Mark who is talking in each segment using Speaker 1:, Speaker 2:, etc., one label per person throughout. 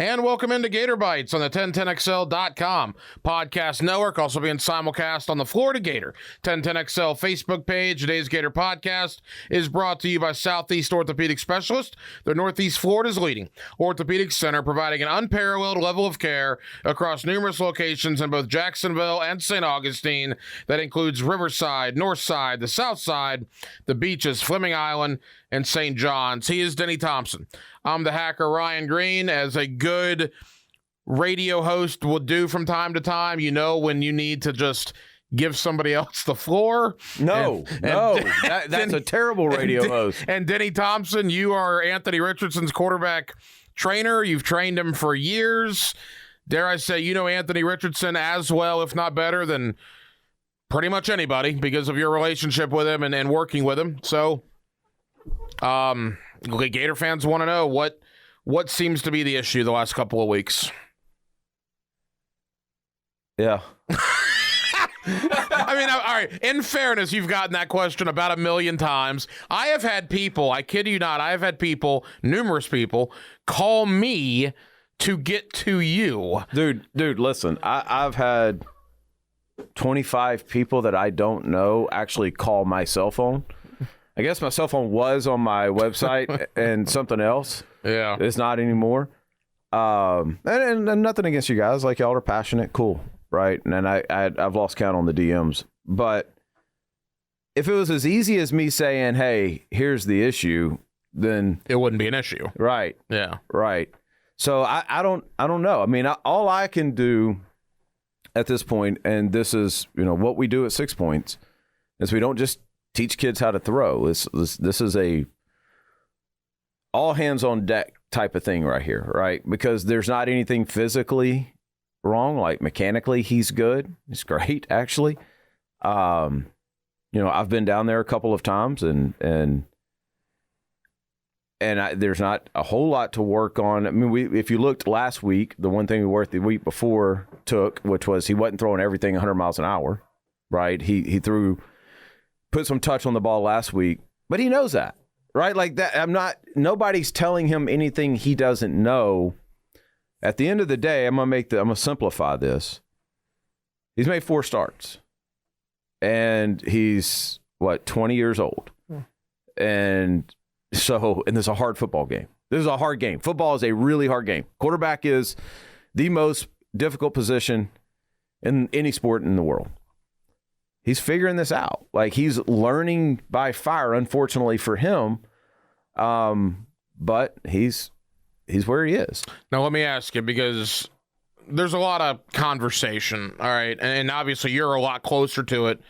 Speaker 1: And welcome into Gator Bytes on the 1010XL.com podcast network, also being simulcast on the Florida Gator 1010XL Facebook page. Today's Gator podcast is brought to you by Southeast Orthopedic Specialists. They're Northeast Florida's leading orthopedic center, providing an unparalleled level of care across numerous locations in both Jacksonville and St. Augustine. That includes Riverside, Northside, the South Side, the beaches, Fleming Island, and St. John's. He is Denny Thompson. I'm the hacker, Ryan Green. As a good radio host will do from time to time, you know when you need to just give somebody else the floor.
Speaker 2: That's a terrible radio host.
Speaker 1: And Denny Thompson, you are Anthony Richardson's quarterback trainer. You've trained him for years. Dare I say, you know Anthony Richardson as well, if not better, than pretty much anybody because of your relationship with him and working with him. So, Gator fans want to know what seems to be the issue the last couple of weeks.
Speaker 2: Yeah.
Speaker 1: I mean, all right, in fairness, you've gotten that question about 1 million times. I have had people, I kid you not, I have had people, numerous people, call me to get to you.
Speaker 2: Dude, listen, I've had 25 people that I don't know actually call my cell phone. I guess my cell phone was on my website and something else.
Speaker 1: Yeah.
Speaker 2: It's not anymore. And nothing against you guys. Like, y'all are passionate. Cool. Right. And I've lost count on the DMs. But if it was as easy as me saying, hey, here's the issue, then
Speaker 1: it wouldn't be an issue.
Speaker 2: Right.
Speaker 1: Yeah.
Speaker 2: Right. So I don't know. I mean, all I can do at this point, and this is, what we do at 6 Points, is we don't just teach kids how to throw. This is a all hands on deck type of thing right here, right? Because there's not anything physically wrong. Like, mechanically, he's good. He's great, actually. I've been down there a couple of times, and there's not a whole lot to work on. I mean, if you looked last week, the one thing we worked the week before which was he wasn't throwing everything 100 miles an hour, right? He put some touch on the ball last week, but he knows that, right? Like that. Nobody's telling him anything he doesn't know. At the end of the day, I'm gonna simplify this. He's made 4 starts, and he's 20 years old, and this is a hard football game. This is a hard game. Football is a really hard game. Quarterback is the most difficult position in any sport in the world. He's figuring this out. Like, he's learning by fire, unfortunately for him. But he's where he is.
Speaker 1: Now, let me ask you, because there's a lot of conversation, all right? And obviously you're a lot closer to it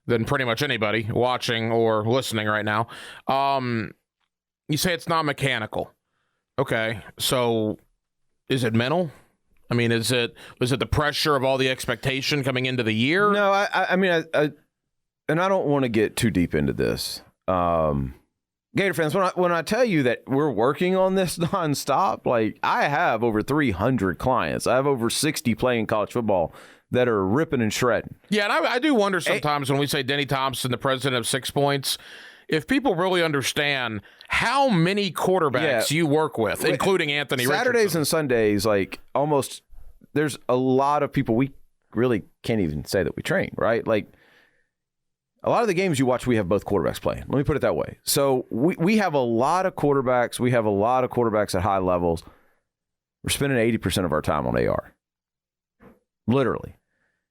Speaker 1: than pretty much anybody watching or listening right now. You say it's not mechanical. Okay, so is it mental? I mean, was it the pressure of all the expectation coming into the year?
Speaker 2: No, I mean, and I don't want to get too deep into this. Gator fans, when I tell you that we're working on this nonstop, like, I have over 300 clients. I have over 60 playing college football that are ripping and shredding.
Speaker 1: Yeah, and I do wonder sometimes when we say Denny Thompson, the president of 6 Points, if people really understand how many quarterbacks you work with, including Anthony Richardson.
Speaker 2: Saturdays and Sundays, like, almost, there's a lot of people we really can't even say that we train, right? Like, a lot of the games you watch, we have both quarterbacks playing. Let me put it that way. So we have a lot of quarterbacks. We have a lot of quarterbacks at high levels. We're spending 80% of our time on AR. Literally.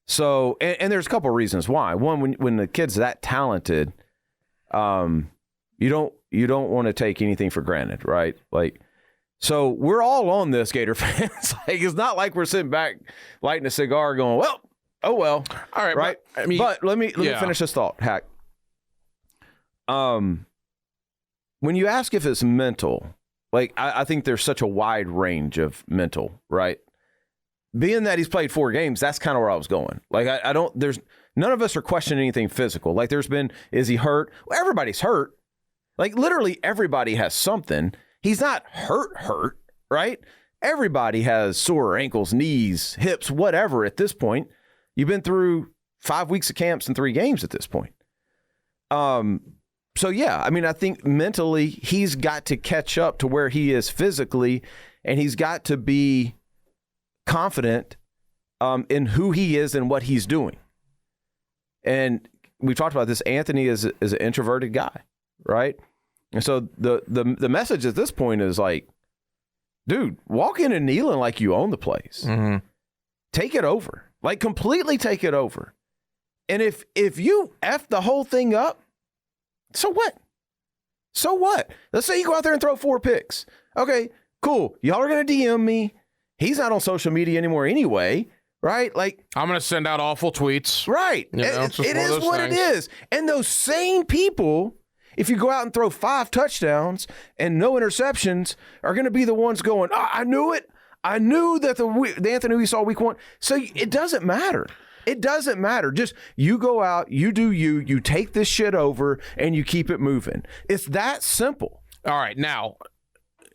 Speaker 2: So, and there's a couple of reasons why. One, when the kid's that talented, you don't want to take anything for granted, right? Like, so we're all on this, Gator fans. Like, it's not like we're sitting back lighting a cigar going, well, oh well.
Speaker 1: All right,
Speaker 2: right? But let me finish this thought, Hack. When you ask if it's mental, like, I think there's such a wide range of mental, right? Being that he's played 4 games, that's kind of where I was going. Like, none of us are questioning anything physical. Like, is he hurt? Well, everybody's hurt. Like, literally everybody has something. He's not hurt, right? Everybody has sore ankles, knees, hips, whatever at this point. You've been through 5 weeks of camps and 3 games at this point. So, yeah, I mean, I think mentally he's got to catch up to where he is physically. and he's got to be confident in who he is and what he's doing. And we talked about this. Anthony is an introverted guy, right? And so the message at this point is like, dude, walk in and kneeling like you own the place.
Speaker 1: Mm-hmm.
Speaker 2: Take it over. Like, completely take it over. And if you F the whole thing up, so what? So what? Let's say you go out there and throw 4 picks. Okay, cool. Y'all are going to DM me. He's not on social media anymore anyway, right? Like,
Speaker 1: I'm going to send out awful tweets.
Speaker 2: Right.
Speaker 1: You know,
Speaker 2: it is what it is. And those same people, if you go out and throw 5 touchdowns and no interceptions, are going to be the ones going, I knew it. I knew that the Anthony we saw week 1. So it doesn't matter. It doesn't matter. Just you go out, you do you take this shit over, and you keep it moving. It's that simple.
Speaker 1: All right. Now,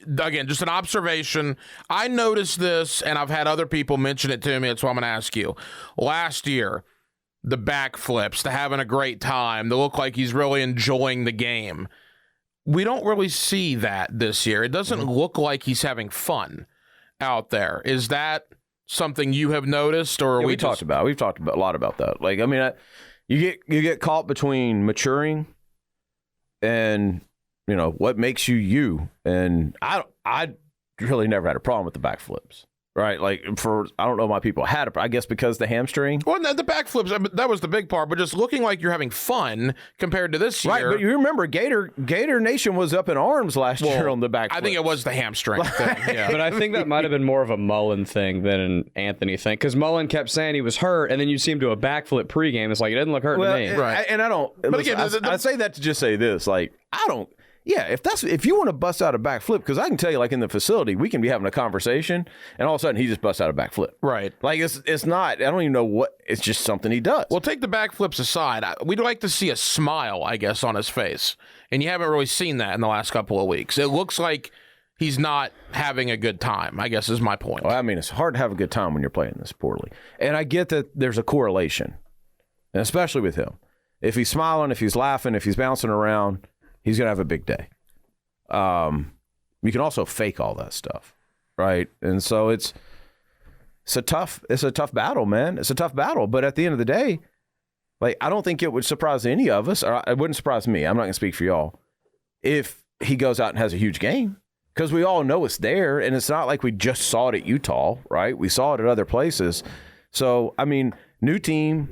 Speaker 1: again, just an observation. I noticed this, and I've had other people mention it to me. That's why I'm going to ask you. Last year, the backflips, the having a great time, the look like he's really enjoying the game. We don't really see that this year. It doesn't look like he's having fun out there. Is that something you have noticed, or
Speaker 2: we've talked about a lot about that? Like, I mean, you get caught between maturing and, you know, what makes you. And I really never had a problem with the backflips, right? Like, I don't know why people had it, I guess because the hamstring.
Speaker 1: Well, the backflips, that was the big part, but just looking like you're having fun compared to this year.
Speaker 2: Right, but you remember Gator Nation was up in arms last year on the backflips.
Speaker 1: I think it was the hamstring thing. Yeah.
Speaker 3: But I think that might have been more of a Mullen thing than an Anthony thing, because Mullen kept saying he was hurt, and then you see him do a backflip pregame. It's like, it didn't look hurt to me.
Speaker 1: Right.
Speaker 2: And I don't.
Speaker 1: But
Speaker 2: listen,
Speaker 1: again,
Speaker 2: I say that to just say this. Like, I don't. Yeah, if you want to bust out a backflip, because I can tell you, like, in the facility, we can be having a conversation, and all of a sudden he just busts out a backflip.
Speaker 1: Right.
Speaker 2: Like, it's not. I don't even know what. It's just something he does.
Speaker 1: Well, take the backflips aside. We'd like to see a smile, I guess, on his face, and you haven't really seen that in the last couple of weeks. It looks like he's not having a good time, I guess, is my point.
Speaker 2: Well, I mean, it's hard to have a good time when you're playing this poorly, and I get that there's a correlation, and especially with him. If he's smiling, if he's laughing, if he's bouncing around, he's gonna have a big day. You can also fake all that stuff, right? And so it's a tough battle, man. It's a tough battle. But at the end of the day, like, I don't think it would surprise any of us, or it wouldn't surprise me. I'm not gonna speak for y'all if he goes out and has a huge game, because we all know it's there, and it's not like we just saw it at Utah, right? We saw it at other places. So, I mean, new team,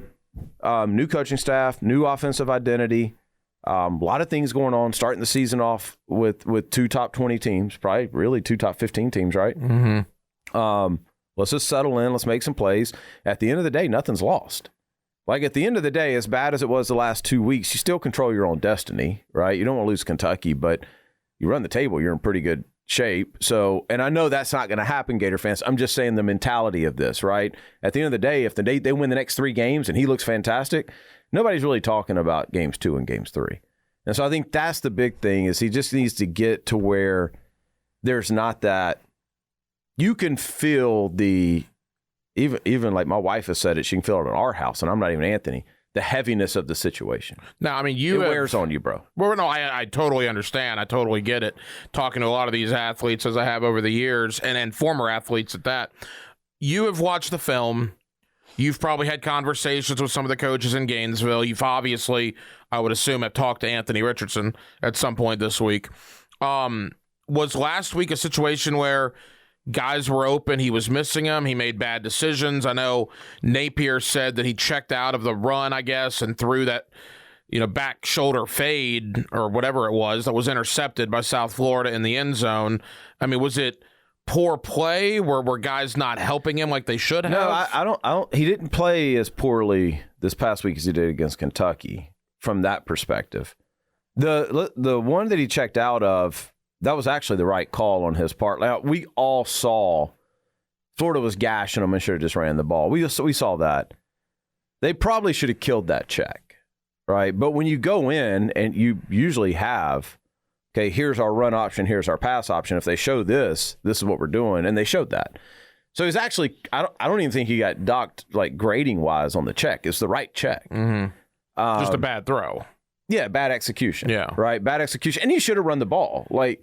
Speaker 2: new coaching staff, new offensive identity. A lot of things going on, starting the season off with 2 top 20 teams, probably really 2 top 15 teams, right?
Speaker 1: Mm-hmm.
Speaker 2: Let's just settle in. Let's make some plays. At the end of the day, nothing's lost. Like, at the end of the day, as bad as it was the last 2 weeks, you still control your own destiny, right? You don't want to lose Kentucky, but you run the table, you're in pretty good shape. So, and I know that's not going to happen, Gator fans. I'm just saying the mentality of this, right? At the end of the day, if they win the next 3 games and he looks fantastic, nobody's really talking about games 2 and games 3. And so I think that's the big thing, is he just needs to get to where there's not that. You can feel even like my wife has said it, she can feel it at our house, and I'm not even Anthony, the heaviness of the situation.
Speaker 1: Now, I mean,
Speaker 2: it wears on you, bro.
Speaker 1: Well, no, I totally understand. I totally get it. Talking to a lot of these athletes, as I have over the years, and former athletes at that, you have watched the film. You've probably had conversations with some of the coaches in Gainesville. You've obviously, I would assume, have talked to Anthony Richardson at some point this week. Was last week a situation where guys were open, he was missing them, he made bad decisions? I know Napier said that he checked out of the run, I guess, and threw that, back shoulder fade or whatever it was that was intercepted by South Florida in the end zone. I mean, was it poor play? Were guys not helping him like they should have?
Speaker 2: No, I don't. He didn't play as poorly this past week as he did against Kentucky from that perspective. The one that he checked out of, that was actually the right call on his part. Now, we all saw Florida was gashing him and should have just ran the ball. We saw that. They probably should have killed that check, right? But when you go in and you usually have, okay, here's our run option, here's our pass option. If they show this is what we're doing, and they showed that. So he's actually, I don't even think he got docked like grading wise on the check. It's the right check.
Speaker 1: Mm-hmm. Just a bad throw.
Speaker 2: Yeah, bad execution.
Speaker 1: Yeah,
Speaker 2: right, bad execution, and he should have run the ball. Like,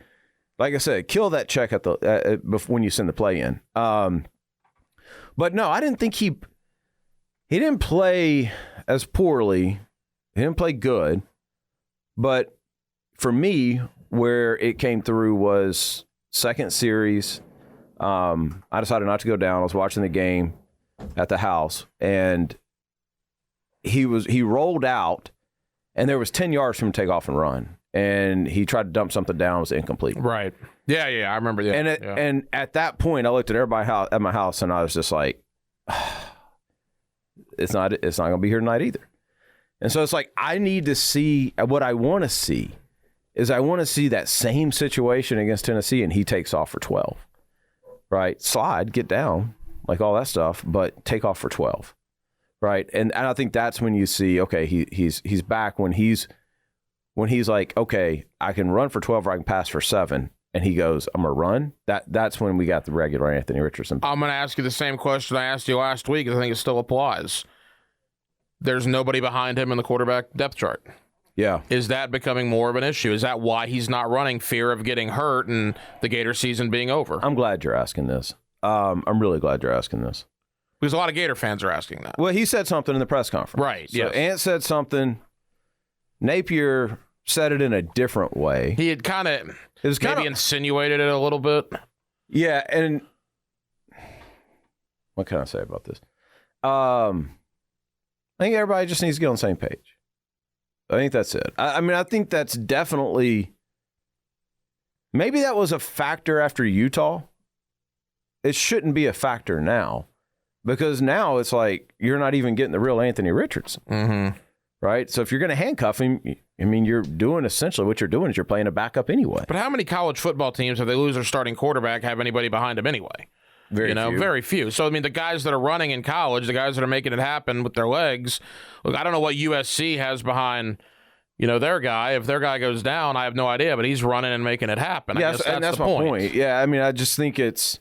Speaker 2: like I said, kill that check at the when you send the play in. But no, I didn't think he didn't play as poorly. He didn't play good. But for me, where it came through was second series. I decided not to go down. I was watching the game at the house, and he rolled out, and there was 10 yards from him to take off and run. And he tried to dump something down. It was incomplete.
Speaker 1: Right. Yeah, I remember that.
Speaker 2: And at that point, I looked at everybody at my house, and I was just like, it's not going to be here tonight either. And so it's like, I need to see what I want to see is I want to see that same situation against Tennessee, and he takes off for 12. Right? Slide, get down, like all that stuff, but take off for 12. Right? And I think that's when you see, okay, he's back when he's like, okay, I can run for 12 or I can pass for 7, and he goes, I'm going to run. That's when we got the regular Anthony Richardson.
Speaker 1: I'm going to ask you the same question I asked you last week, and I think it still applies. There's nobody behind him in the quarterback depth chart.
Speaker 2: Yeah.
Speaker 1: Is that becoming more of an issue? Is that why he's not running? Fear of getting hurt and the Gator season being over?
Speaker 2: I'm glad you're asking this. I'm really glad you're asking this.
Speaker 1: Because a lot of Gator fans are asking that.
Speaker 2: Well, he said something in the press conference.
Speaker 1: Right,
Speaker 2: So
Speaker 1: yes.
Speaker 2: Ant said something. Napier said it in a different way.
Speaker 1: He had kind of maybe insinuated it a little bit.
Speaker 2: Yeah, and what can I say about this? I think everybody just needs to get on the same page. I think that's it. I mean, I think that's definitely, maybe that was a factor after Utah. It shouldn't be a factor now, because now it's like you're not even getting the real Anthony Richardson.
Speaker 1: Mm-hmm.
Speaker 2: Right? So if you're going to handcuff him, I mean, you're doing essentially what you're doing is you're playing a backup anyway.
Speaker 1: But how many college football teams, if they lose their starting quarterback, have anybody behind them anyway? Very few. So, I mean, the guys that are running in college, the guys that are making it happen with their legs, look, I don't know what USC has behind, their guy. If their guy goes down, I have no idea, but he's running and making it happen.
Speaker 2: Yeah, and that's my point. Yeah, I mean, I just think it's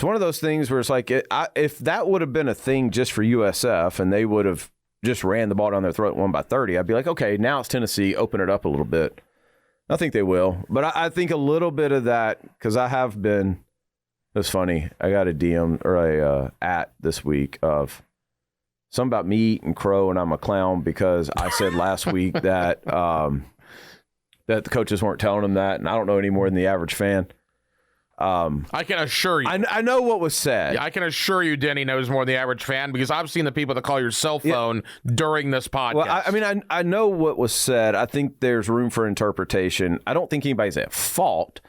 Speaker 2: one of those things where it's like, if that would have been a thing just for USF and they would have just ran the ball down their throat, won by 30, I'd be like, okay, now it's Tennessee, open it up a little bit. I think they will. But I think a little bit of that, because I have been, it's funny, I got a DM or a at this week of something about me eating crow and I'm a clown because I said last week that that the coaches weren't telling them that, and I don't know any more than the average fan.
Speaker 1: I can assure you.
Speaker 2: I know what was said.
Speaker 1: I can assure you Denny knows more than the average fan, because I've seen the people that call your cell phone during this podcast.
Speaker 2: Well, I mean, I know what was said. I think there's room for interpretation. I don't think anybody's at fault.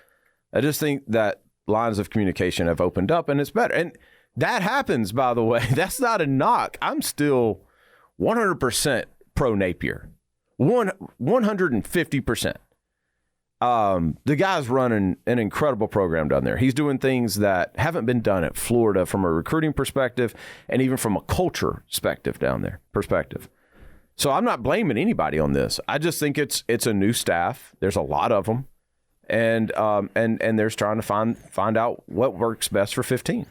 Speaker 2: I just think that lines of communication have opened up, and it's better. And that happens, by the way. That's not a knock. I'm still 100% pro Napier. 150%. The guy's running an incredible program down there. He's doing things that haven't been done at Florida from a recruiting perspective and even from a culture perspective. So I'm not blaming anybody on this. I just think it's a new staff. There's a lot of them. And they're trying to find out what works best for 15.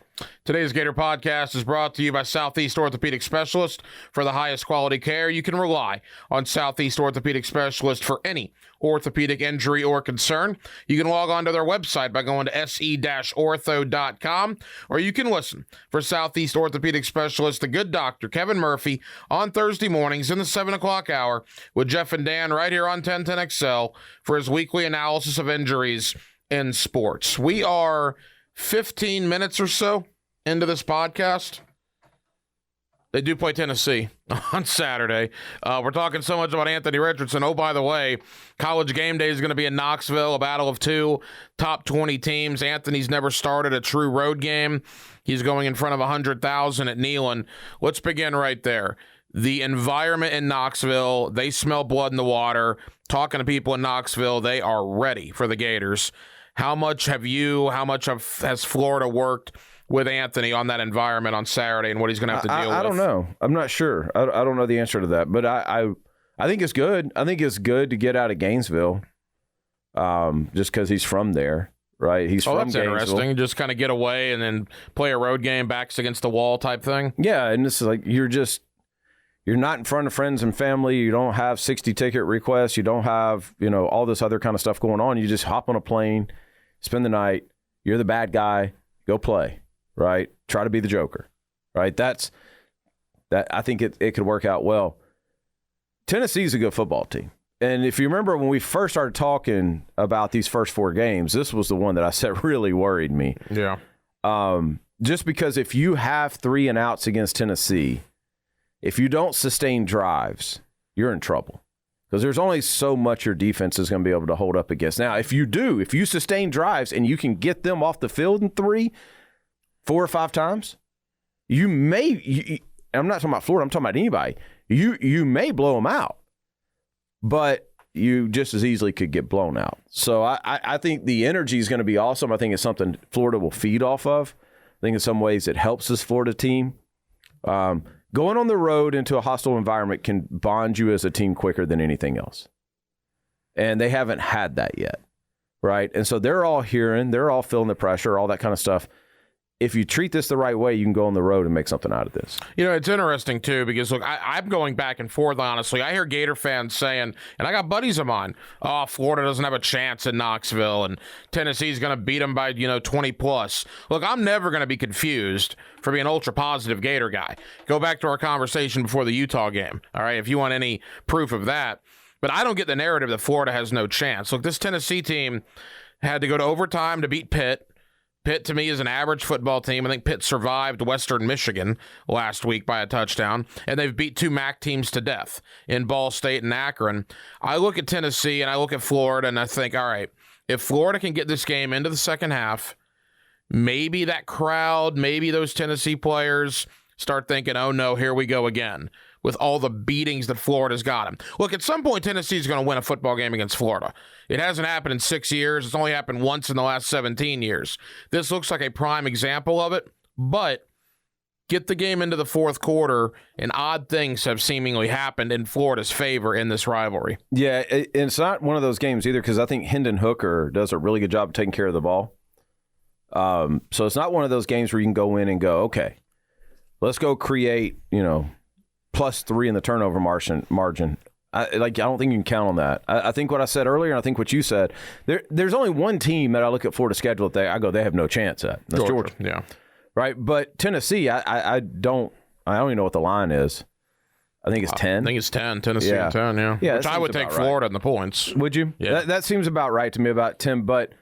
Speaker 1: Today's Gator Podcast is brought to you by Southeast Orthopedic Specialists. For the highest quality care, you can rely on Southeast Orthopedic Specialists for any orthopedic injury or concern. You can log on to their website by going to se-ortho.com, or you can listen for Southeast Orthopedic Specialist, the good doctor, Kevin Murphy, on Thursday mornings in the 7 o'clock hour with Jeff and Dan right here on 1010XL for his weekly analysis of injuries in sports. We are 15 minutes or so into this podcast. They do play Tennessee on Saturday. We're talking so much about Anthony Richardson. Oh, by the way, College Game Day is going to be in Knoxville, a battle of two top 20 teams. Anthony's never started a true road game. He's going in front of 100,000 at Neyland. Let's begin right there. The environment in Knoxville, they smell blood in the water. Talking to people in Knoxville, they are ready for the Gators. How much has Florida worked with Anthony on that environment on Saturday and what he's going to have to deal with?
Speaker 2: I don't know. I'm not sure. I don't know the answer to that, but I think it's good. I think it's good to get out of Gainesville, just because he's from there, right? He's from
Speaker 1: that's
Speaker 2: Gainesville.
Speaker 1: Interesting. Just kind of get away and then play a road game, backs against the wall type thing.
Speaker 2: Yeah, and this is like you're not in front of friends and family. You don't have 60 ticket requests. You don't have all this other kind of stuff going on. You just hop on a plane. spend the night. You're the bad guy. Go play, right? Try to be the Joker, right? That. I think it could work out well. Tennessee's a good football team. And if you remember when we first started talking about these first 4 games, this was the one that I said really worried me.
Speaker 1: Yeah.
Speaker 2: Just because if you have 3 and outs against Tennessee, if you don't sustain drives, you're in trouble. Because there's only so much your defense is going to be able to hold up against. Now, if you sustain drives and you can get them off the field in 3, 4 or 5 times, you may I'm not talking about Florida, I'm talking about anybody. You may blow them out, but you just as easily could get blown out. So I think the energy is going to be awesome. I think it's something Florida will feed off of. I think in some ways it helps this Florida team. Going on the road into a hostile environment can bond you as a team quicker than anything else. And they haven't had that yet, right? And so they're all feeling the pressure, all that kind of stuff. If you treat this the right way, you can go on the road and make something out of this.
Speaker 1: You know, it's interesting, too, because, look, I'm going back and forth, honestly. I hear Gator fans saying, and I got buddies of mine, oh, Florida doesn't have a chance in Knoxville, and Tennessee's going to beat them by, 20-plus. Look, I'm never going to be confused for being an ultra-positive Gator guy. Go back to our conversation before the Utah game, all right, if you want any proof of that. But I don't get the narrative that Florida has no chance. Look, this Tennessee team had to go to overtime to beat Pitt. Pitt, to me, is an average football team. I think Pitt survived Western Michigan last week by a touchdown, and they've beat 2 MAC teams to death in Ball State and Akron. I look at Tennessee, and I look at Florida, and I think, all right, if Florida can get this game into the second half, maybe that crowd, maybe those Tennessee players start thinking, oh, no, here we go again, with all the beatings that Florida's got them. Look, at some point, Tennessee's going to win a football game against Florida. It hasn't happened in 6 years. It's only happened once in the last 17 years. This looks like a prime example of it, but get the game into the fourth quarter, and odd things have seemingly happened in Florida's favor in this rivalry.
Speaker 2: Yeah, it's not one of those games either because I think Hendon Hooker does a really good job of taking care of the ball. So it's not one of those games where you can go in and go, okay, let's go create, +3 in the turnover margin. I don't think you can count on that. I think what I said earlier, and I think what you said, there's only one team that I look at Florida's schedule that they have no chance at. That's Georgia.
Speaker 1: Yeah.
Speaker 2: Right? But Tennessee, I don't even know what the line is. I think it's 10.
Speaker 1: I think it's 10. Tennessee 10, yeah. Which I would take Florida in the points.
Speaker 2: Would you?
Speaker 1: Yeah.
Speaker 2: That seems about right to me, about 10. But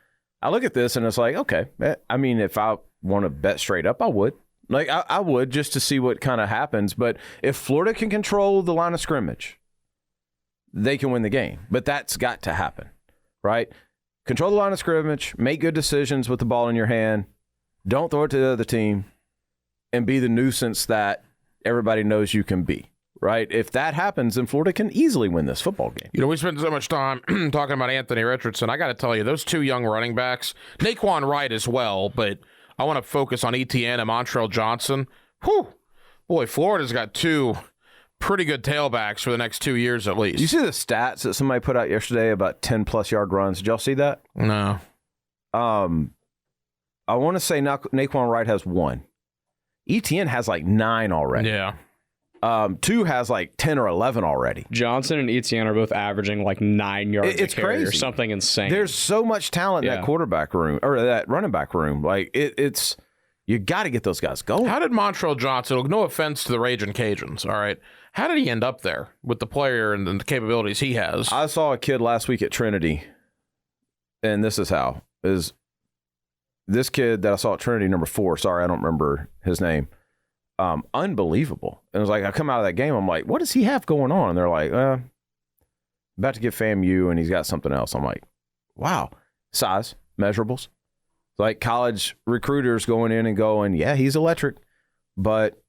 Speaker 2: I look at this and it's like, okay, I mean, if I want to bet straight up, I would. Like, I would just to see what kind of happens. But if Florida can control the line of scrimmage, they can win the game. But that's got to happen, right? Control the line of scrimmage, make good decisions with the ball in your hand, don't throw it to the other team, and be the nuisance that everybody knows you can be, right? If that happens, then Florida can easily win this football game.
Speaker 1: We spent so much time talking about Anthony Richardson. I got to tell you, those 2 young running backs, Naquan Wright as well, but I want to focus on Etienne and Montrell Johnson. Whew. Boy, Florida's got 2 pretty good tailbacks for the next 2 years at least.
Speaker 2: You see the stats that somebody put out yesterday about 10-plus yard runs? Did y'all see that?
Speaker 1: No.
Speaker 2: I want to say Naquan Wright has 1. Etienne has like 9 already.
Speaker 1: Yeah.
Speaker 2: 2 has like 10 or 11 already.
Speaker 3: Johnson and Etienne are both averaging like 9 yards a carry or something insane.
Speaker 2: There's so much talent in that quarterback room or that running back room. Like it's you got to get those guys going.
Speaker 1: How did Montrell Johnson, no offense to the Ragin' Cajuns, all right, how did he end up there with the player and the capabilities he has?
Speaker 2: I saw a kid last week at Trinity, and this is how. Is this kid that I saw at Trinity, number 4, sorry, I don't remember his name, unbelievable. And it was like, I come out of that game, I'm like, what does he have going on? And they're like, about to get FAMU, and he's got something else. I'm like, wow. Size, measurables. Like college recruiters going in and going, yeah, he's electric, but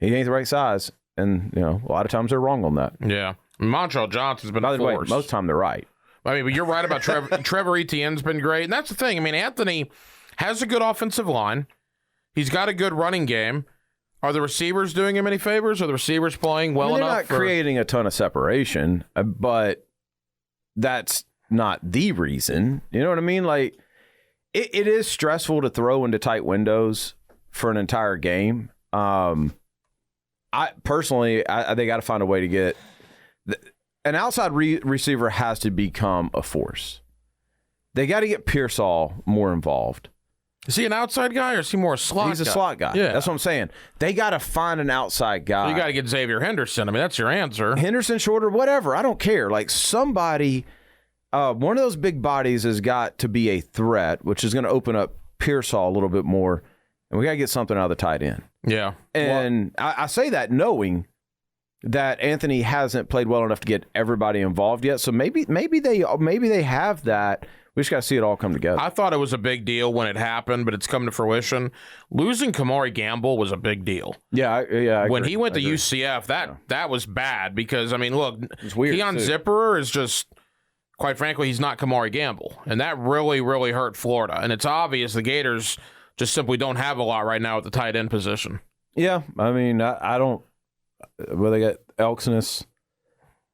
Speaker 2: he ain't the right size. And, a lot of times they're wrong on that.
Speaker 1: Yeah. Montrell Johnson's been
Speaker 2: By the way, most of the time they're right.
Speaker 1: I mean, but you're right about Trevor Etienne's been great. And that's the thing. I mean, Anthony has a good offensive line. He's got a good running game. Are the receivers doing him any favors? Are the receivers playing well enough?
Speaker 2: They're not creating a ton of separation, but that's not the reason. You know what I mean? Like, it is stressful to throw into tight windows for an entire game. I personally, they got to find a way to get an outside receiver has to become a force. They got to get Pearsall more involved.
Speaker 1: Is he an outside guy or is he more a slot guy?
Speaker 2: He's a slot guy.
Speaker 1: Yeah.
Speaker 2: That's what I'm saying. They got to find an outside guy.
Speaker 1: So you got to get Xavier Henderson. I mean, that's your answer.
Speaker 2: Henderson, shorter, whatever. I don't care. Like somebody, one of those big bodies has got to be a threat, which is going to open up Pearsall a little bit more. And we got to get something out of the tight end.
Speaker 1: Yeah.
Speaker 2: And I say that knowing that Anthony hasn't played well enough to get everybody involved yet. So maybe they have that. We just got to see it all come together.
Speaker 1: I thought it was a big deal when it happened, but it's come to fruition. Losing Kamari Gamble was a big deal.
Speaker 2: I
Speaker 1: when
Speaker 2: agree.
Speaker 1: he went to UCF, that was bad because, I mean, look,
Speaker 2: weird,
Speaker 1: Keon
Speaker 2: too.
Speaker 1: Zipperer is just, quite frankly, he's not Kamari Gamble. And that really, really hurt Florida. And it's obvious the Gators just simply don't have a lot right now at the tight end position.
Speaker 2: Yeah, I mean, I don't. Well, they got Elksness,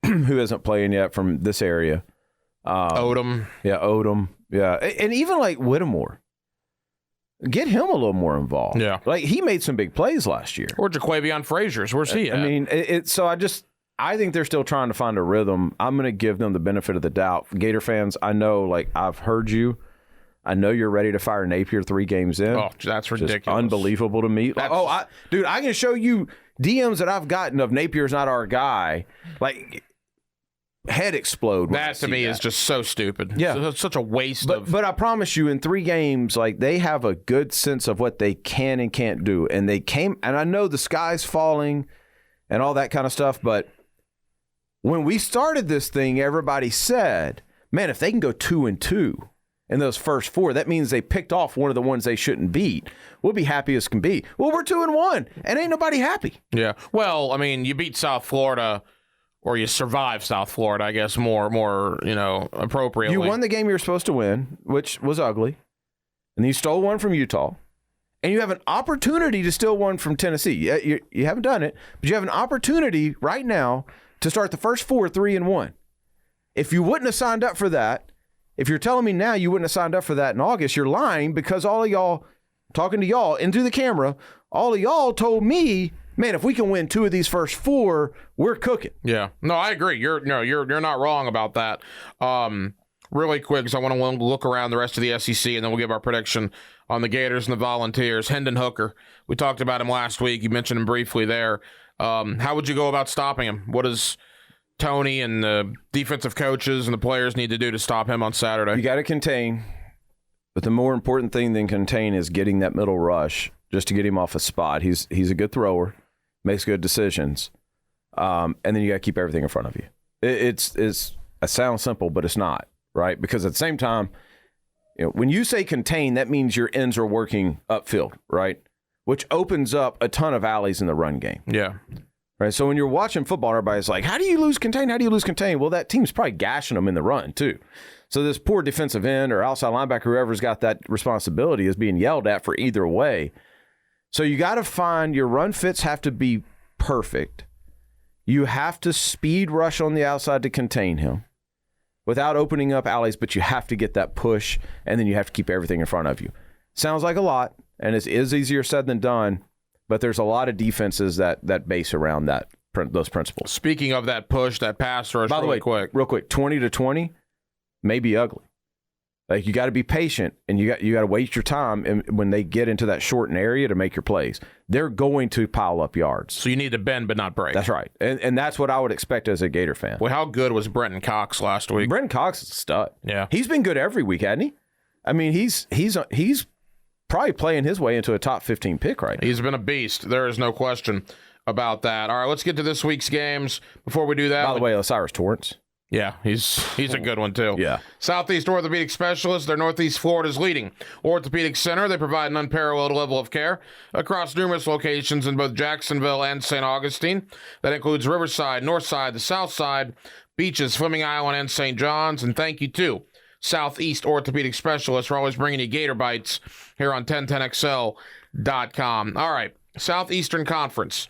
Speaker 2: who isn't playing yet from this area.
Speaker 1: Odom.
Speaker 2: Yeah, Odom. Yeah, and even like Whittemore. Get him a little more involved.
Speaker 1: Yeah.
Speaker 2: Like he made some big plays last year.
Speaker 1: Or Jaquavion Frazier's. Where's he at?
Speaker 2: I mean, I think they're still trying to find a rhythm. I'm going to give them the benefit of the doubt. Gator fans, I know, like I've heard you. I know you're ready to fire Napier 3 games in.
Speaker 1: Oh, that's ridiculous.
Speaker 2: Just unbelievable to me. I can show you DMs that I've gotten of Napier's not our guy. Like, head explode.
Speaker 1: That to me is just so stupid.
Speaker 2: Yeah.
Speaker 1: It's such a waste of.
Speaker 2: But I promise you, in 3 games, like they have a good sense of what they can and can't do. And I know the sky's falling and all that kind of stuff, but when we started this thing, everybody said, man, if they can go 2-2 in those first 4, that means they picked off one of the ones they shouldn't beat. We'll be happy as can be. Well, we're 2-1, and ain't nobody happy.
Speaker 1: Yeah. Well, I mean, you beat South Florida, or you survive South Florida, I guess, more appropriately.
Speaker 2: You won the game you were supposed to win, which was ugly, and you stole one from Utah, and you have an opportunity to steal one from Tennessee. You haven't done it, but you have an opportunity right now to start the first 4 3-1. If you wouldn't have signed up for that, if you're telling me now you wouldn't have signed up for that in August, you're lying, because all of y'all, talking to y'all into the camera, all of y'all told me, man, if we can win 2 of these first 4, we're cooking.
Speaker 1: Yeah. No, I agree. You're not wrong about that. Really quick, because I want to look around the rest of the SEC, and then we'll give our prediction on the Gators and the Volunteers. Hendon Hooker, we talked about him last week. You mentioned him briefly there. How would you go about stopping him? What does Tony and the defensive coaches and the players need to do to stop him on Saturday?
Speaker 2: You got to contain, but the more important thing than contain is getting that middle rush just to get him off a spot. He's a good thrower, makes good decisions, and then you got to keep everything in front of you. It sounds simple, but it's not, right? Because at the same time, when you say contain, that means your ends are working upfield, right? Which opens up a ton of alleys in the run game.
Speaker 1: Yeah.
Speaker 2: Right. So when you're watching football, everybody's like, how do you lose contain? How do you lose contain? Well, that team's probably gashing them in the run, too. So this poor defensive end or outside linebacker, whoever's got that responsibility, is being yelled at for either way. So you got to find your run fits have to be perfect. You have to speed rush on the outside to contain him without opening up alleys, but you have to get that push, and then you have to keep everything in front of you. Sounds like a lot, and it is easier said than done. But there's a lot of defenses that base around those principles.
Speaker 1: Speaking of that push, that pass rush,
Speaker 2: By the way, real quick, 20-20 may be ugly. Like you got to be patient, and you got to waste your time when they get into that shortened area to make your plays. They're going to pile up yards.
Speaker 1: So you need to bend but not break.
Speaker 2: That's right, and that's what I would expect as a Gator fan.
Speaker 1: Well, how good was Brenton Cox last week?
Speaker 2: Brenton Cox is a stud.
Speaker 1: Yeah,
Speaker 2: he's been good every week, hasn't he? I mean, he's probably playing his way into a top 15 pick right now.
Speaker 1: He's been a beast. There is no question about that. All right, let's get to this week's games. Before we do that,
Speaker 2: by the way, Osiris Torrance.
Speaker 1: Yeah, he's a good one, too.
Speaker 2: Yeah.
Speaker 1: Southeast Orthopedic Specialists, they're Northeast Florida's leading orthopedic center. They provide an unparalleled level of care across numerous locations in both Jacksonville and St. Augustine. That includes Riverside, Northside, the South Side, Beaches, Fleming Island, and St. John's. And thank you, too, Southeast Orthopedic Specialists. We're always bringing you Gator Bytes here on 1010XL.com. All right, Southeastern Conference.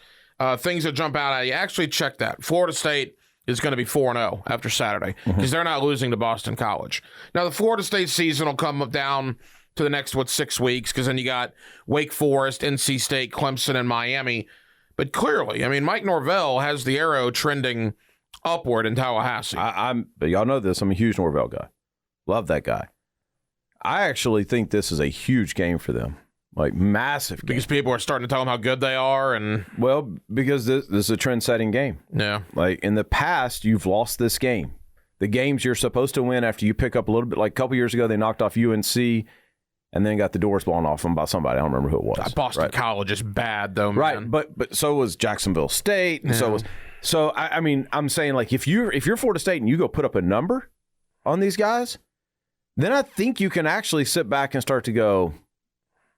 Speaker 1: Things that jump out at you. Actually, check that. Florida State is going to be 4-0 after Saturday because they're not losing to Boston College. Now, the Florida State season will come down to the next, 6 weeks, because then you got Wake Forest, NC State, Clemson, and Miami. But clearly, I mean, Mike Norvell has the arrow trending upward in Tallahassee.
Speaker 2: But y'all know this. I'm a huge Norvell guy. Love that guy. I actually think this is a huge game for them, like massive game.
Speaker 1: Because people are starting to tell them how good they are, and
Speaker 2: Well, because this is a trend-setting game.
Speaker 1: yeah,
Speaker 2: Like in the past, you've lost this game. The games you're supposed to win after you pick up a little bit, like a couple years ago, they knocked off UNC and then got the doors blown off them by somebody. I don't remember who it was.
Speaker 1: Boston
Speaker 2: right?
Speaker 1: College is bad though, man.
Speaker 2: Right, but so was Jacksonville State, and I mean, I'm saying like if you're Florida State and you go put up a number on these guys, then I think you can actually sit back and start to go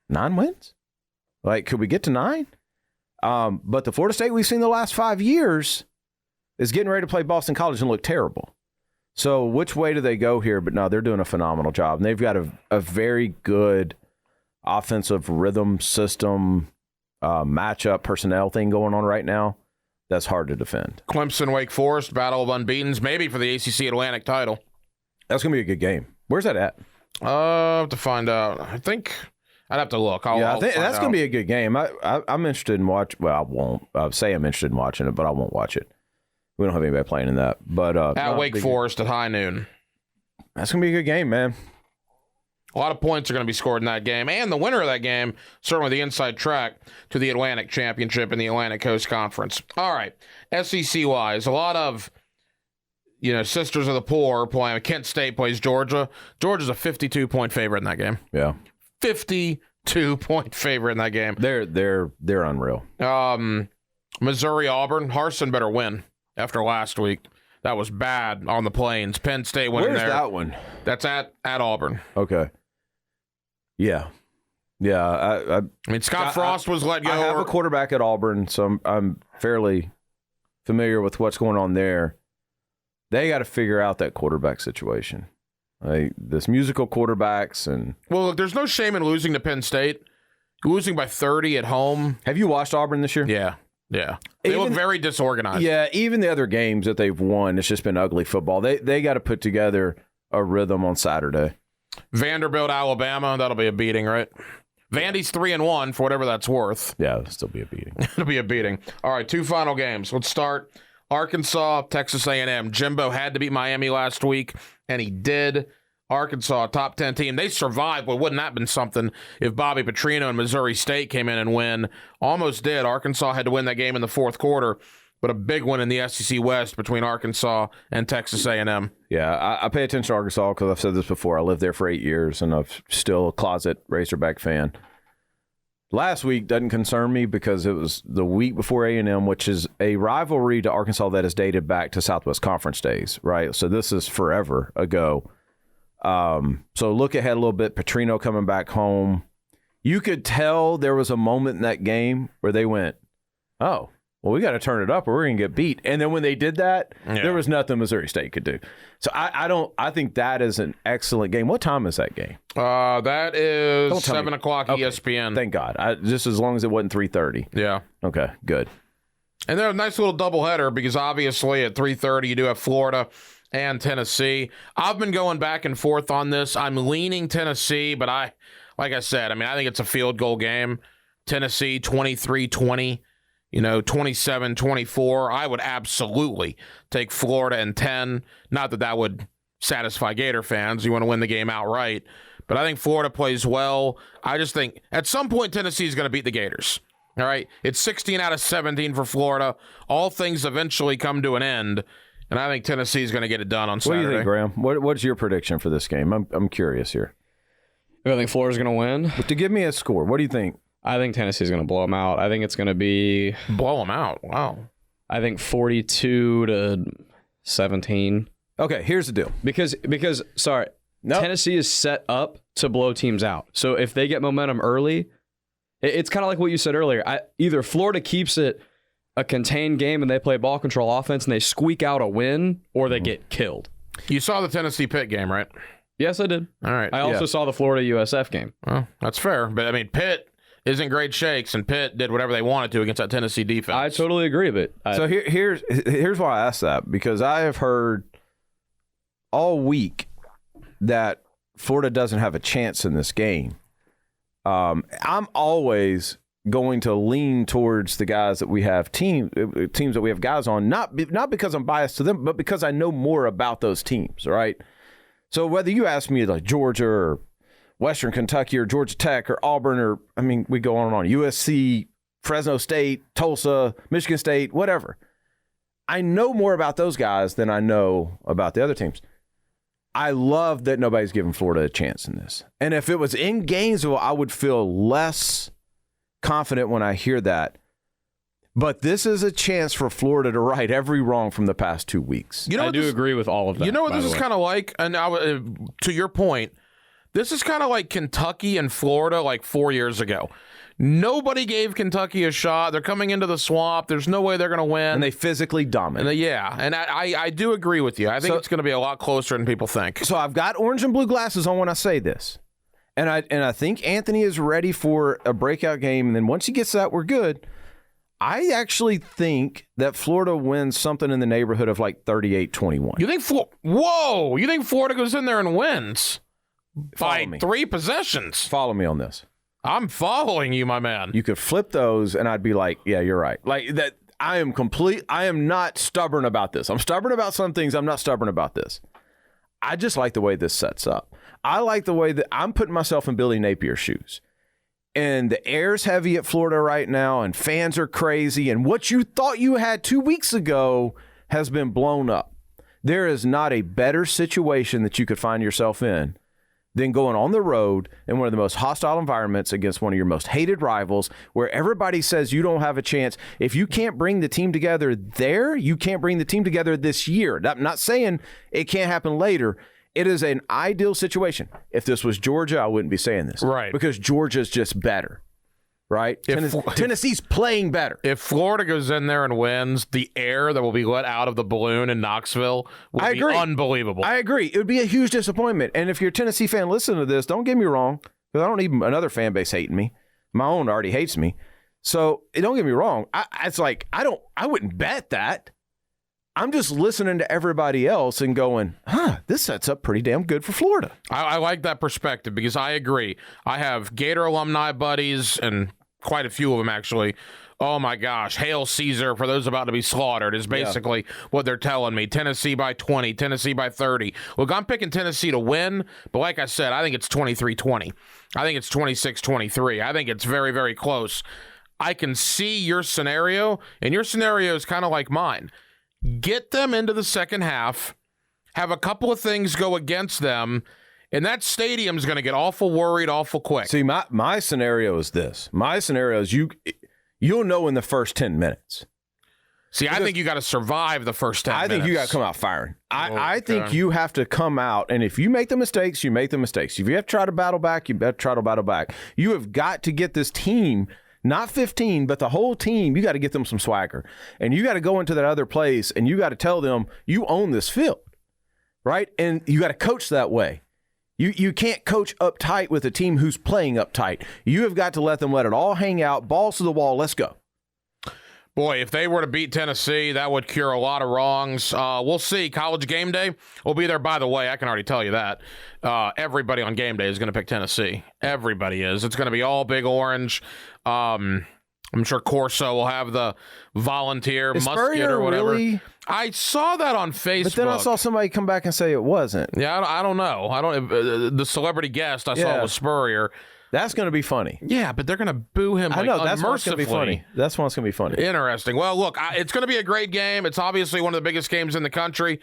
Speaker 2: 9 wins. Like, could we get to 9? But the Florida State we've seen the last 5 years is getting ready to play Boston College and look terrible. So which way do they go here? But no, they're doing a phenomenal job. And they've got a very good offensive rhythm system, matchup personnel thing going on right now. That's hard to defend.
Speaker 1: Clemson, Wake Forest, battle of unbeatens, maybe for the ACC Atlantic title.
Speaker 2: That's going to be a good game. Where's that at?
Speaker 1: I'll have to find out. I think I'd have to look.
Speaker 2: I think that's going to be a good game. I'm interested in watch. Well, I won't. I'll say I'm interested in watching it, but I won't watch it. We don't have anybody playing in that. But
Speaker 1: at Wake Forest at high noon.
Speaker 2: That's going to be a good game, man.
Speaker 1: A lot of points are going to be scored in that game. And the winner of that game, certainly the inside track to the Atlantic Championship in the Atlantic Coast Conference. All right. SEC-wise, a lot of, Sisters of the Poor playing. Kent State plays Georgia. Georgia's a 52-point favorite in that game.
Speaker 2: Yeah.
Speaker 1: 52-point favorite in that game.
Speaker 2: They're unreal.
Speaker 1: Missouri, Auburn. Harsin better win after last week. That was bad on the Plains. Penn State went in there.
Speaker 2: Where's that one?
Speaker 1: That's at Auburn.
Speaker 2: Okay. Yeah. I
Speaker 1: mean, Scott Frost was let go.
Speaker 2: I have a quarterback at Auburn, so I'm fairly familiar with what's going on there. They got to figure out that quarterback situation. Like this musical quarterbacks and.
Speaker 1: Well, look, there's no shame in losing to Penn State. Losing by 30 at home.
Speaker 2: Have you watched Auburn this year?
Speaker 1: Yeah. They look very disorganized.
Speaker 2: Yeah, even the other games that they've won, it's just been ugly football. They got to put together a rhythm on Saturday.
Speaker 1: Vanderbilt, Alabama, that'll be a beating, right? Vandy's 3-1 for whatever that's worth.
Speaker 2: Yeah, it'll still be a beating.
Speaker 1: It'll be a beating. All right, 2 final games. Let's start Arkansas, Texas A&M. Jimbo had to beat Miami last week, and he did. Arkansas, top 10 team. They survived. Well, wouldn't that have been something if Bobby Petrino and Missouri State came in and win? Almost did. Arkansas had to win that game in the fourth quarter, but a big one in the SEC West between Arkansas and Texas A&M.
Speaker 2: Yeah, I pay attention to Arkansas because I've said this before. I lived there for 8 years, and I'm still a closet Razorback fan. Last week doesn't concern me because it was the week before A&M, which is a rivalry to Arkansas that is dated back to Southwest Conference days, right? So this is forever ago. So look ahead a little bit. Petrino coming back home. You could tell there was a moment in that game where they went, oh, well, we got to turn it up or we're going to get beat. And then when they did that, there was nothing Missouri State could do. So I think that is an excellent game. What time is that game?
Speaker 1: That is 7 o'clock ESPN.
Speaker 2: Thank God. Just as long as it wasn't 3:30.
Speaker 1: Yeah.
Speaker 2: Okay, good.
Speaker 1: And they're a nice little doubleheader because obviously at 3:30 you do have Florida and Tennessee. I've been going back and forth on this. I'm leaning Tennessee, but like I said, I think it's a field goal game. Tennessee 23-20, 27-24. I would absolutely take Florida and 10. Not that would satisfy Gator fans. You want to win the game outright. But I think Florida plays well. I just think at some point Tennessee is going to beat the Gators. All right? It's 16 out of 17 for Florida. All things eventually come to an end. And I think Tennessee is going to get it done on Saturday.
Speaker 2: What do you think, Graham? What's your prediction for this game? I'm curious here.
Speaker 3: I think Florida's going to win.
Speaker 2: But to give me a score, what do you think?
Speaker 3: I think Tennessee's going to blow them out. I think it's going to be...
Speaker 1: Blow them out? Wow.
Speaker 3: I think 42-17.
Speaker 2: Okay, here's the deal.
Speaker 3: Because Tennessee is set up to blow teams out. So if they get momentum early, it's kind of like what you said earlier. Either Florida keeps it a contained game and they play ball control offense and they squeak out a win, or they get killed.
Speaker 1: You saw the Tennessee Pitt game, right?
Speaker 3: Yes, I did.
Speaker 1: All right.
Speaker 3: I also saw the Florida USF game.
Speaker 1: Well, that's fair. But, Pitt isn't great shakes, and Pitt did whatever they wanted to against that Tennessee defense.
Speaker 3: I totally agree, but...
Speaker 2: So here's why I asked that, because I have heard all week that Florida doesn't have a chance in this game. I'm always going to lean towards the guys that we have teams that we have guys on, not because I'm biased to them, but because I know more about those teams, right? So whether you ask me like Georgia or Western Kentucky or Georgia Tech or Auburn or, I mean, we go on and on. USC, Fresno State, Tulsa, Michigan State, whatever. I know more about those guys than I know about the other teams. I love that nobody's giving Florida a chance in this. And if it was in Gainesville, I would feel less confident when I hear that. But this is a chance for Florida to right every wrong from the past 2 weeks.
Speaker 3: I do agree with all of that.
Speaker 1: You know what this is kind of like? And to your point, this is kind of like Kentucky and Florida like 4 years ago. Nobody gave Kentucky a shot. They're coming into the swamp. There's no way they're going to win.
Speaker 2: And they physically dominate.
Speaker 1: And I do agree with you. I think it's going to be a lot closer than people think.
Speaker 2: So I've got orange and blue glasses on when I say this. And I think Anthony is ready for a breakout game. And then once he gets that, we're good. I actually think that Florida wins something in the neighborhood of like 38-21.
Speaker 1: You think You think Florida goes in there and wins by 3 possessions?
Speaker 2: Follow me on this.
Speaker 1: I'm following you, my man.
Speaker 2: You could flip those, and I'd be like, yeah, you're right. Like that. I am not stubborn about this. I'm stubborn about some things. I'm not stubborn about this. I just like the way this sets up. I like the way that I'm putting myself in Billy Napier's shoes. And the air's heavy at Florida right now, and fans are crazy. And what you thought you had 2 weeks ago has been blown up. There is not a better situation that you could find yourself in than going on the road in one of the most hostile environments against one of your most hated rivals, where everybody says you don't have a chance. If you can't bring the team together there, you can't bring the team together this year. I'm not saying it can't happen later. It is an ideal situation. If this was Georgia, I wouldn't be saying this.
Speaker 1: Right.
Speaker 2: Because Georgia's just better. Right? Tennessee's playing better.
Speaker 1: If Florida goes in there and wins, the air that will be let out of the balloon in Knoxville will be unbelievable.
Speaker 2: I agree. It would be a huge disappointment. And if you're a Tennessee fan listening to this, don't get me wrong, because I don't need another fan base hating me. My own already hates me. So don't get me wrong. It's like I wouldn't bet that. I'm just listening to everybody else and going, this sets up pretty damn good for Florida.
Speaker 1: I like that perspective because I agree. I have Gator alumni buddies, and quite a few of them actually. Oh my gosh, Hail Caesar for those about to be slaughtered is basically what they're telling me. Tennessee by 20, Tennessee by 30. Look, I'm picking Tennessee to win, but like I said, I think it's 23-20. I think it's 26-23. I think it's very, very close. I can see your scenario, and your scenario is kind of like mine. Get them into the second half, have a couple of things go against them, and that stadium's going to get awful worried awful quick.
Speaker 2: See, my scenario is this. My scenario is you'll know in the first 10 minutes.
Speaker 1: See, I think you got to survive the first 10 minutes.
Speaker 2: I think you got to come out firing. I think you have to come out, and if you make the mistakes, you make the mistakes. If you have to try to battle back, you better try to battle back. You have got to get this team, not 15, but the whole team, you got to get them some swagger. And you got to go into that other place, and you got to tell them you own this field, right? And you got to coach that way. You can't coach uptight with a team who's playing uptight. You have got to let them let it all hang out, balls to the wall, let's go.
Speaker 1: Boy, if they were to beat Tennessee, that would cure a lot of wrongs. We'll see. College game day will be there. By the way, I can already tell you that. Everybody on game day is going to pick Tennessee. Everybody is. It's going to be all big orange. I'm sure Corso will have the volunteer musket or whatever.
Speaker 2: Really?
Speaker 1: I saw that on Facebook.
Speaker 2: But then I saw somebody come back and say it wasn't.
Speaker 1: Yeah, I don't know. The celebrity guest I saw was Spurrier.
Speaker 2: That's going to be funny.
Speaker 1: Yeah, but they're going to boo him.
Speaker 2: I know, that's what's going to be funny. That's what's going to be funny.
Speaker 1: Interesting. Well, look, it's going to be a great game. It's obviously one of the biggest games in the country.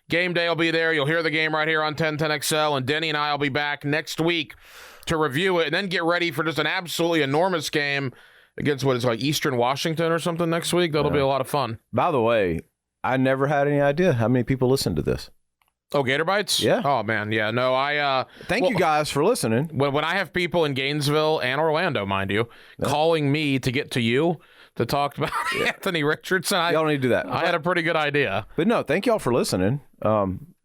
Speaker 1: Game day will be there. You'll hear the game right here on 1010XL, and Denny and I will be back next week to review it and then get ready for just an absolutely enormous game against what is like Eastern Washington or something next week. That'll be a lot of fun.
Speaker 2: By the way, I never had any idea how many people listen to this.
Speaker 1: Oh, Gator Bytes?
Speaker 2: Yeah.
Speaker 1: Oh, man. Yeah. No,
Speaker 2: Thank you guys for listening.
Speaker 1: When I have people in Gainesville and Orlando, mind you, calling me to get to you to talk about Anthony Richardson,
Speaker 2: y'all need to do that.
Speaker 1: I had a pretty good idea.
Speaker 2: But no, thank y'all for listening.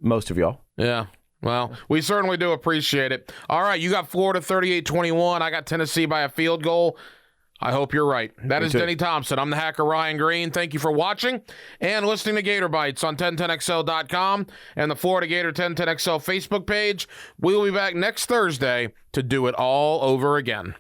Speaker 2: Most of y'all.
Speaker 1: Yeah. Well, we certainly do appreciate it. All right. You got Florida 38-21. I got Tennessee by a field goal. I hope you're right. That is Denny Thompson. I'm the hacker Ryan Green. Thank you for watching and listening to Gator Bytes on 1010XL.com and the Florida Gator 1010XL Facebook page. We will be back next Thursday to do it all over again.